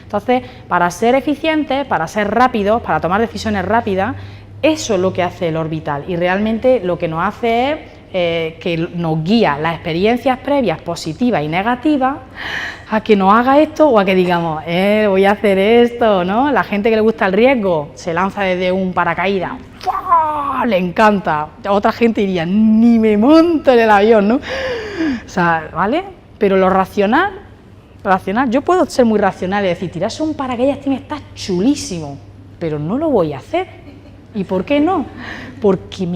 Entonces, para ser eficientes, para ser rápidos, para tomar decisiones rápidas, eso es lo que hace el orbital, y realmente lo que nos hace es que nos guía las experiencias previas positivas y negativas a que nos haga esto o a que digamos, voy a hacer esto, ¿no? La gente que le gusta el riesgo se lanza desde un paracaídas, ¡fua! Le encanta. Otra gente diría, ni me monto en el avión, ¿no? O sea, ¿vale? Pero lo racional, yo puedo ser muy racional y decir, tirarse un paracaídas está chulísimo, pero no lo voy a hacer. ¿Y por qué no? Porque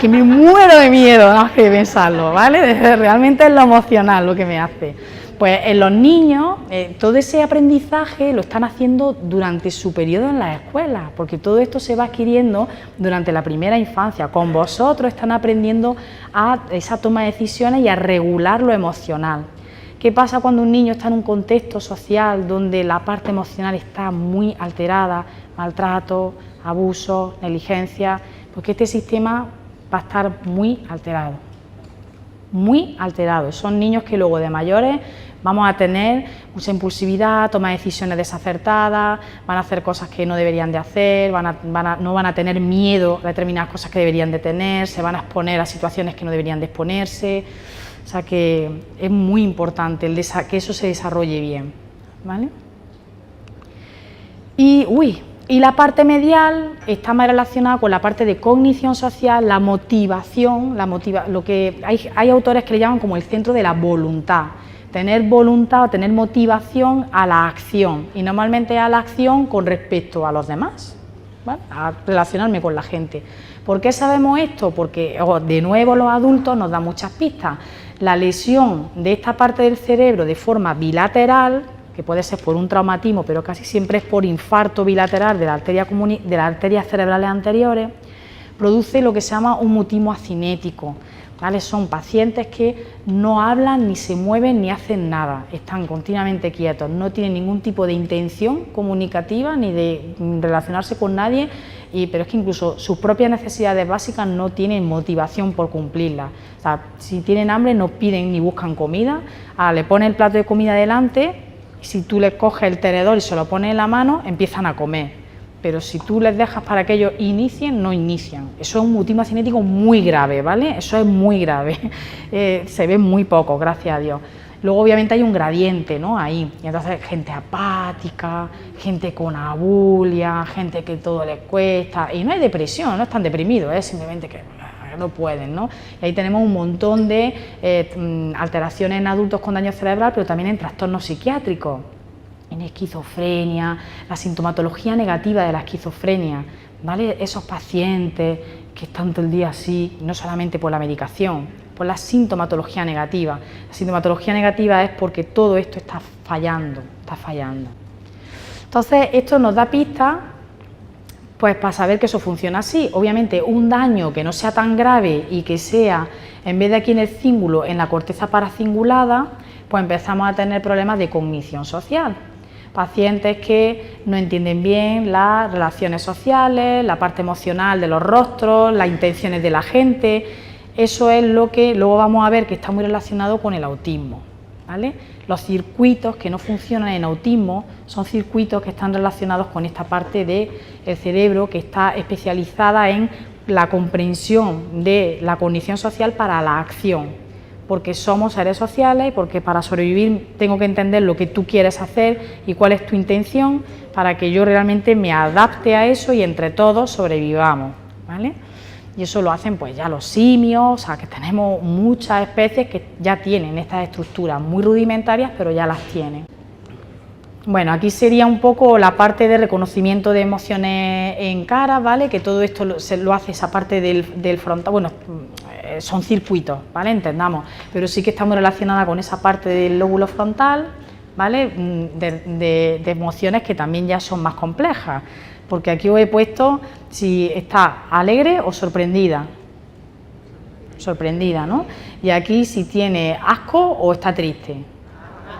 me muero de miedo, no que pensarlo, ¿vale? Realmente es lo emocional lo que me hace. Pues en los niños, todo ese aprendizaje lo están haciendo durante su periodo en las escuelas, porque todo esto se va adquiriendo durante la primera infancia. Con vosotros están aprendiendo a esa toma de decisiones y a regular lo emocional. ¿Qué pasa cuando un niño está en un contexto social donde la parte emocional está muy alterada? Maltrato, abuso, negligencia, porque este sistema va a estar muy alterado. Muy alterado. Son niños que luego de mayores vamos a tener mucha impulsividad, toma de decisiones desacertadas, van a hacer cosas que no deberían de hacer, no van a tener miedo a determinadas cosas que deberían de tener, se van a exponer a situaciones que no deberían de exponerse. O sea que es muy importante que eso se desarrolle bien, ¿vale? Y la parte medial está más relacionada con la parte de cognición social, la motivación, lo que hay autores que le llaman como el centro de la voluntad, tener voluntad o tener motivación a la acción, y normalmente a la acción con respecto a los demás, ¿vale? A relacionarme con la gente. ¿Por qué sabemos esto? Porque, de nuevo, los adultos nos dan muchas pistas. La lesión de esta parte del cerebro de forma bilateral, que puede ser por un traumatismo, pero casi siempre es por infarto bilateral de las arterias cerebrales anteriores, produce lo que se llama un mutismo acinético, ¿vale? Son pacientes que no hablan, ni se mueven, ni hacen nada, están continuamente quietos, no tienen ningún tipo de intención comunicativa ni de relacionarse con nadie, pero es que incluso sus propias necesidades básicas no tienen motivación por cumplirlas. O sea, si tienen hambre no piden ni buscan comida, le ponen el plato de comida delante. Si tú les coges el tenedor y se lo pones en la mano, empiezan a comer, pero si tú les dejas para que ellos inicien, no inician. Eso es un mutismo acinético muy grave, ¿vale? Eso es muy grave, se ve muy poco, gracias a Dios. Luego obviamente hay un gradiente, ¿no? Ahí, y entonces gente apática, gente con abulia, gente que todo les cuesta, y no hay depresión, no están deprimidos, es simplemente que no pueden, ¿no? Y ahí tenemos un montón de alteraciones en adultos con daño cerebral, pero también en trastornos psiquiátricos, en esquizofrenia, la sintomatología negativa de la esquizofrenia, ¿vale? Esos pacientes que están todo el día así, no solamente por la medicación, por la sintomatología negativa. La sintomatología negativa es porque todo esto está fallando, Entonces, esto nos da pistas, pues para saber que eso funciona así. Obviamente un daño que no sea tan grave y que sea, en vez de aquí en el cíngulo, en la corteza paracingulada, pues empezamos a tener problemas de cognición social. Pacientes que no entienden bien las relaciones sociales, la parte emocional de los rostros, las intenciones de la gente. Eso es lo que luego vamos a ver que está muy relacionado con el autismo, ¿vale? Los circuitos que no funcionan en autismo son circuitos que están relacionados con esta parte del cerebro que está especializada en la comprensión de la cognición social para la acción, porque somos seres sociales y porque para sobrevivir tengo que entender lo que tú quieres hacer y cuál es tu intención para que yo realmente me adapte a eso y entre todos sobrevivamos, ¿vale? Y eso lo hacen pues ya los simios, o sea que tenemos muchas especies que ya tienen estas estructuras muy rudimentarias, pero ya las tienen. Bueno, aquí sería un poco la parte de reconocimiento de emociones en cara, ¿vale? Que todo esto se lo hace esa parte del frontal, bueno, son circuitos, ¿vale? Entendamos, pero sí que está muy relacionada con esa parte del lóbulo frontal, ¿vale? De emociones que también ya son más complejas, porque aquí os he puesto si está alegre o sorprendida, ¿no? Y aquí si tiene asco o está triste,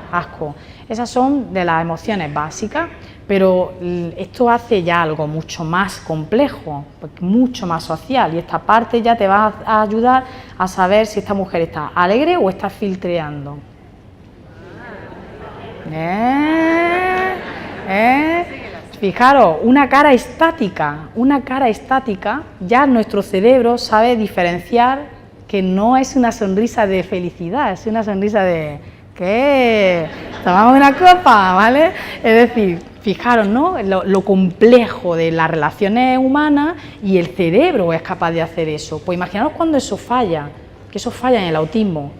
asco. Esas son de las emociones básicas, Pero esto hace ya algo mucho más complejo, mucho más social, y esta parte ya te va a ayudar a saber si esta mujer está alegre o está filtreando. Fijaros, una cara estática, ya nuestro cerebro sabe diferenciar que no es una sonrisa de felicidad, es una sonrisa de ¿qué? ¿Tomamos una copa? ¿Vale? Es decir, fijaros, ¿no? Lo complejo de las relaciones humanas, y el cerebro es capaz de hacer eso. Pues imaginaos cuando eso falla, que eso falla en el autismo.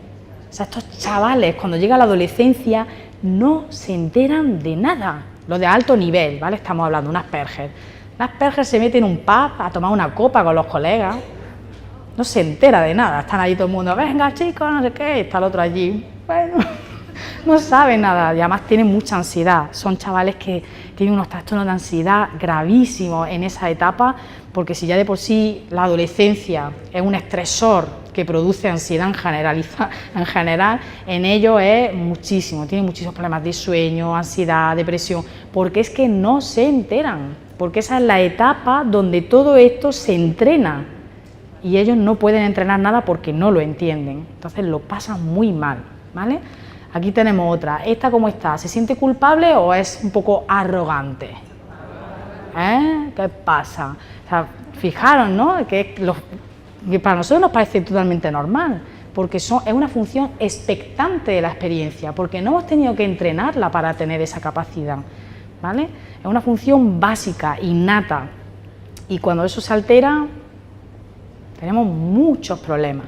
O sea, estos chavales cuando llega la adolescencia no se enteran de nada. Lo de alto nivel, ¿vale? Estamos hablando de un Asperger. Un Asperger se mete en un pub a tomar una copa con los colegas, no se entera de nada, están allí todo el mundo, venga chicos, no sé qué, está el otro allí, bueno, no sabe nada, y además tienen mucha ansiedad, son chavales que tienen unos trastornos de ansiedad gravísimos en esa etapa, porque si ya de por sí la adolescencia es un estresor que produce ansiedad en general, en ellos es muchísimo, tienen muchísimos problemas de sueño, ansiedad, depresión, porque es que no se enteran, porque esa es la etapa donde todo esto se entrena, y ellos no pueden entrenar nada porque no lo entienden, entonces lo pasan muy mal, ¿vale? Aquí tenemos otra, ¿esta cómo está? ¿Se siente culpable o es un poco arrogante? ¿Qué pasa? O sea, fijaros, ¿no? Que para nosotros nos parece totalmente normal, porque es una función expectante de la experiencia, porque no hemos tenido que entrenarla para tener esa capacidad, ¿vale? Es una función básica, innata, y cuando eso se altera, tenemos muchos problemas.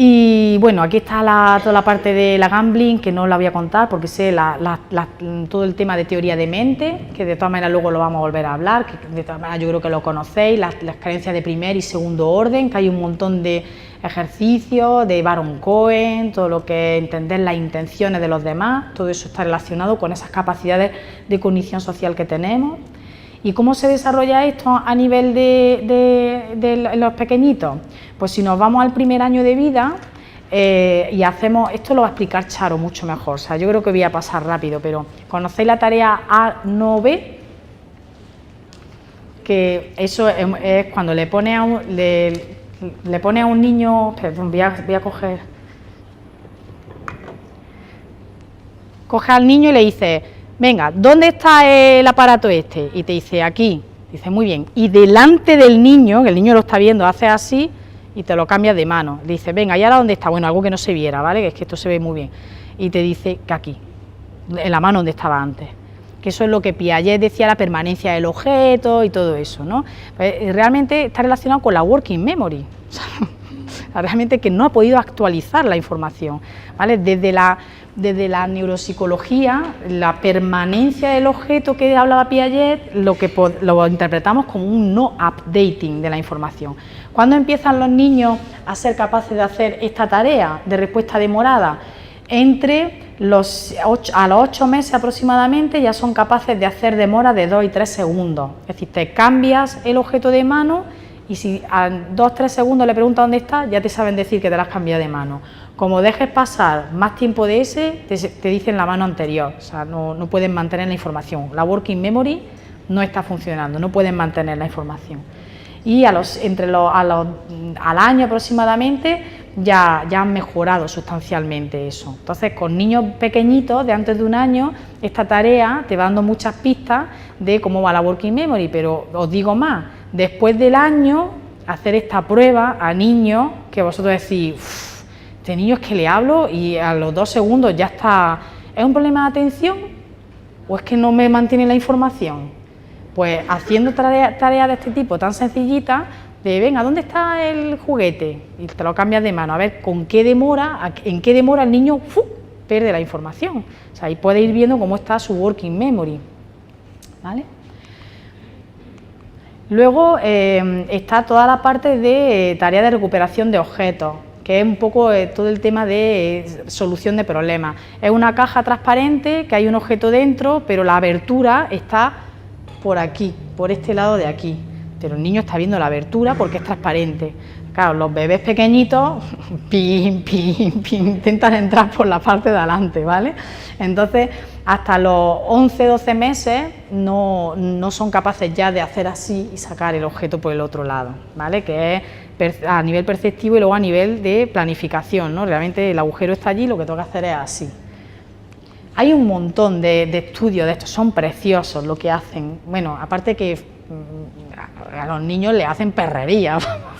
Y bueno, aquí está toda la parte de la gambling, que no la voy a contar porque sé todo el tema de teoría de mente, que de todas maneras luego lo vamos a volver a hablar, que de todas maneras yo creo que lo conocéis, las creencias de primer y segundo orden, que hay un montón de ejercicios, de Baron Cohen, todo lo que es entender las intenciones de los demás, todo eso está relacionado con esas capacidades de cognición social que tenemos. ¿Y cómo se desarrolla esto a nivel de los pequeñitos? Pues si nos vamos al primer año de vida y hacemos, esto lo va a explicar Charo mucho mejor, o sea, yo creo que voy a pasar rápido, pero ¿conocéis la tarea A9B? Que eso es cuando le pone a un niño, perdón, voy a coger, coge al niño y le dice, venga, ¿dónde está el aparato este? Y te dice, aquí. Dice, muy bien. Y delante del niño, que el niño lo está viendo, hace así y te lo cambias de mano. Le dice, venga, ¿y ahora dónde está? Bueno, algo que no se viera, ¿vale? Que es que esto se ve muy bien. Y te dice que aquí, en la mano donde estaba antes. Que eso es lo que Piaget decía, la permanencia del objeto y todo eso, ¿no? Pues, realmente está relacionado con la working memory. Realmente que no ha podido actualizar la información, ¿vale? Desde la neuropsicología, la permanencia del objeto que hablaba Piaget, lo interpretamos como un no updating de la información. ¿Cuándo empiezan los niños a ser capaces de hacer esta tarea de respuesta demorada? A los 8 meses aproximadamente ya son capaces de hacer demora de 2 y 3 segundos. Es decir, te cambias el objeto de mano y si a 2 o 3 segundos le preguntas dónde está, ya te saben decir que te la has cambiado de mano. Como dejes pasar más tiempo de ese, te dicen la mano anterior, o sea, no pueden mantener la información. La working memory no está funcionando, no pueden mantener la información. Y al año aproximadamente ya han mejorado sustancialmente eso. Entonces, con niños pequeñitos de antes de un año, esta tarea te va dando muchas pistas de cómo va la working memory, pero os digo más, después del año, hacer esta prueba a niños que vosotros decís, este niño es que le hablo y a los 2 segundos ya está. ¿Es un problema de atención o es que no me mantiene la información? Pues haciendo tareas de este tipo tan sencillitas, de venga, ¿dónde está el juguete? Y te lo cambias de mano, a ver en qué demora el niño pierde la información. O sea, ahí puedes ir viendo cómo está su working memory, ¿vale? Luego está toda la parte de tarea de recuperación de objetos, que es un poco todo el tema de solución de problemas. Es una caja transparente que hay un objeto dentro, pero la abertura está por aquí, por este lado de aquí. Pero el niño está viendo la abertura porque es transparente. Claro, los bebés pequeñitos, pin, pin, pin, intentan entrar por la parte de adelante, ¿vale? Entonces, hasta los 11, 12 meses no son capaces ya de hacer así y sacar el objeto por el otro lado, ¿vale? Que es a nivel perceptivo y luego a nivel de planificación, ¿no? Realmente el agujero está allí, lo que tengo que hacer es así. Hay un montón de estudios de estos, son preciosos lo que hacen. Bueno, aparte que a los niños le hacen perrería,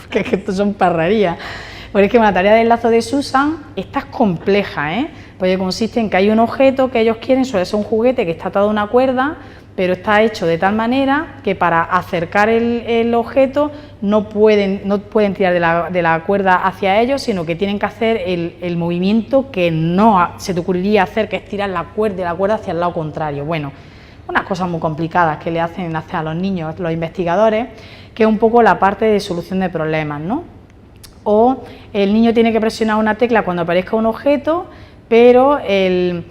que esto son perrerías. Porque es que la tarea del lazo de Susan, esta es compleja, porque consiste en que hay un objeto que ellos quieren, suele ser un juguete que está atado a una cuerda, pero está hecho de tal manera que para acercar el objeto no pueden tirar de la cuerda hacia ellos, sino que tienen que hacer el movimiento que no se te ocurriría hacer, que es tirar la cuerda hacia el lado contrario. Bueno, unas cosas muy complicadas que le hacen hacer a los niños los investigadores, que es un poco la parte de solución de problemas, ¿no? O el niño tiene que presionar una tecla cuando aparezca un objeto, pero el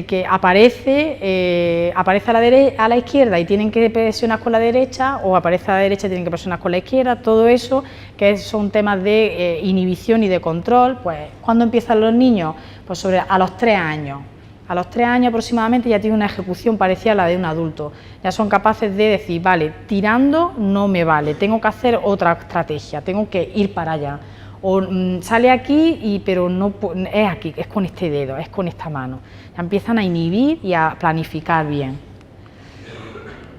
que aparece a la izquierda y tienen que presionar con la derecha, o aparece a la derecha y tienen que presionar con la izquierda. Todo eso, que son temas de inhibición y de control. Pues, ¿cuándo empiezan los niños? Pues a los 3 años. A los 3 años aproximadamente ya tienen una ejecución parecida a la de un adulto. Ya son capaces de decir, vale, tirando no me vale, tengo que hacer otra estrategia, tengo que ir para allá. O sale aquí, pero no es aquí, es con este dedo, es con esta mano. Ya empiezan a inhibir y a planificar bien,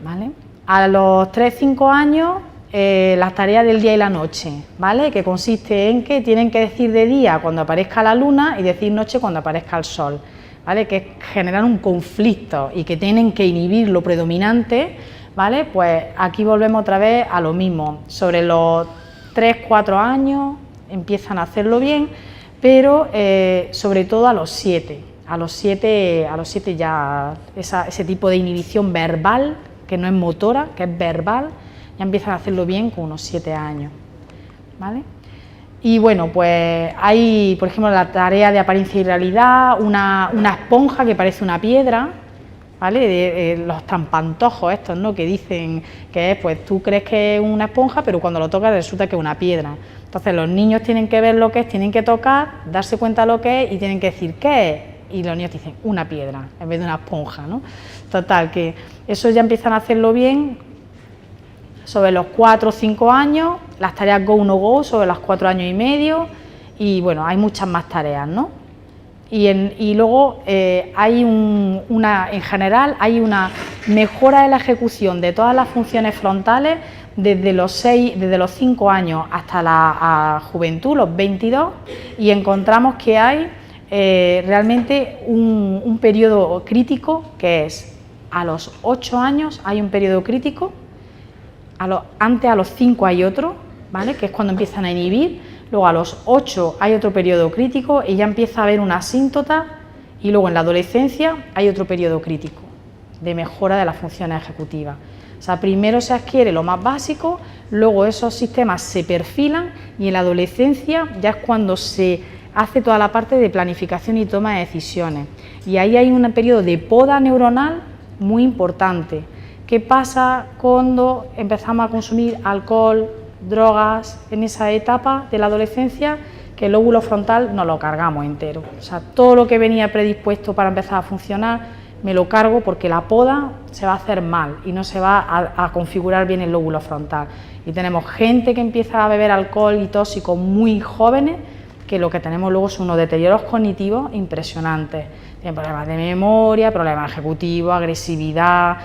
¿vale? A los 3-5 años, las tareas del día y la noche, ¿vale? Que consiste en que tienen que decir de día cuando aparezca la luna y decir noche cuando aparezca el sol, ¿vale? Que generan un conflicto y que tienen que inhibir lo predominante, ¿vale? Pues aquí volvemos otra vez a lo mismo. Sobre los 3-4 años empiezan a hacerlo bien, pero sobre todo a los 7. A los 7 ya ese tipo de inhibición verbal, que no es motora, que es verbal, ya empiezan a hacerlo bien con unos 7 años, ¿vale? Y bueno, pues hay, por ejemplo, la tarea de apariencia y realidad, una esponja que parece una piedra, ¿vale? Los trampantojos estos, ¿no? Que dicen que es, pues tú crees que es una esponja, pero cuando lo tocas resulta que es una piedra. Entonces los niños tienen que ver lo que es, tienen que tocar, darse cuenta de lo que es y tienen que decir ¿qué es? Y los niños dicen una piedra en vez de una esponja, ¿no? Total, que eso ya empiezan a hacerlo bien sobre los 4 o 5 años, las tareas Go No Go sobre los 4 años y medio, y bueno, hay muchas más tareas, ¿no? Y luego hay en general hay una mejora de la ejecución de todas las funciones frontales desde los 5 años hasta la juventud, los 22, y encontramos que hay realmente un periodo crítico, que es a los 8 años hay un periodo crítico, antes a los 5 hay otro, ¿vale? Que es cuando empiezan a inhibir. Luego a los 8 hay otro periodo crítico y ya empieza a haber una asíntota, y luego en la adolescencia hay otro periodo crítico de mejora de las funciones ejecutivas. O sea, primero se adquiere lo más básico, luego esos sistemas se perfilan y en la adolescencia ya es cuando se hace toda la parte de planificación y toma de decisiones. Y ahí hay un periodo de poda neuronal muy importante. ¿Qué pasa cuando empezamos a consumir alcohol, drogas en esa etapa de la adolescencia? Que el lóbulo frontal nos lo cargamos entero. O sea, todo lo que venía predispuesto para empezar a funcionar me lo cargo, porque la poda se va a hacer mal y no se va a configurar bien el lóbulo frontal. Y tenemos gente que empieza a beber alcohol y tóxicos muy jóvenes, que lo que tenemos luego son unos deterioros cognitivos impresionantes. Tienen problemas de memoria, problemas ejecutivos, agresividad,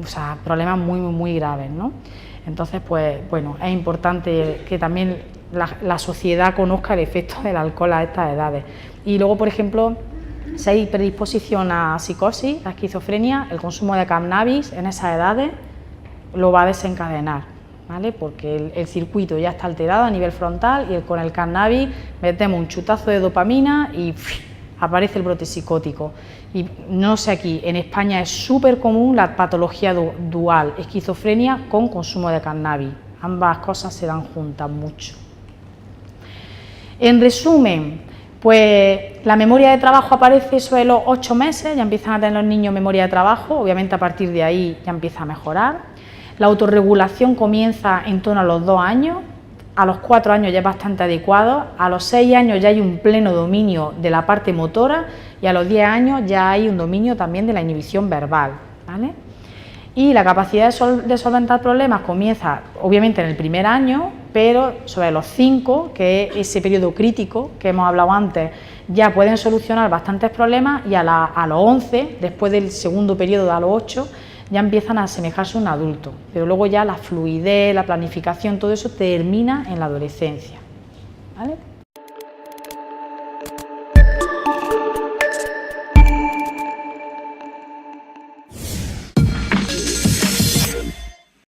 o sea, problemas muy, muy graves, ¿no? Entonces, pues bueno, es importante que también la sociedad conozca el efecto del alcohol a estas edades. Y luego, por ejemplo, si hay predisposición a psicosis, a esquizofrenia, el consumo de cannabis en esas edades lo va a desencadenar, ¿vale? Porque el circuito ya está alterado a nivel frontal, y con el cannabis metemos un chutazo de dopamina y aparece el brote psicótico. Y no sé, aquí en España es súper común la patología dual, esquizofrenia con consumo de cannabis. Ambas cosas se dan juntas mucho. En resumen, pues la memoria de trabajo aparece sobre los 8 meses, ya empiezan a tener los niños memoria de trabajo, obviamente a partir de ahí ya empieza a mejorar. La autorregulación comienza en torno a los 2 años, a los 4 años ya es bastante adecuado, a los 6 años ya hay un pleno dominio de la parte motora y a los 10 años ya hay un dominio también de la inhibición verbal, ¿vale? Y la capacidad de solventar problemas comienza obviamente en el primer año, pero sobre los 5, que es ese periodo crítico que hemos hablado antes, ya pueden solucionar bastantes problemas y a los 11, después del segundo periodo a los 8, ya empiezan a asemejarse a un adulto, pero luego ya la fluidez, la planificación, todo eso termina en la adolescencia, ¿vale?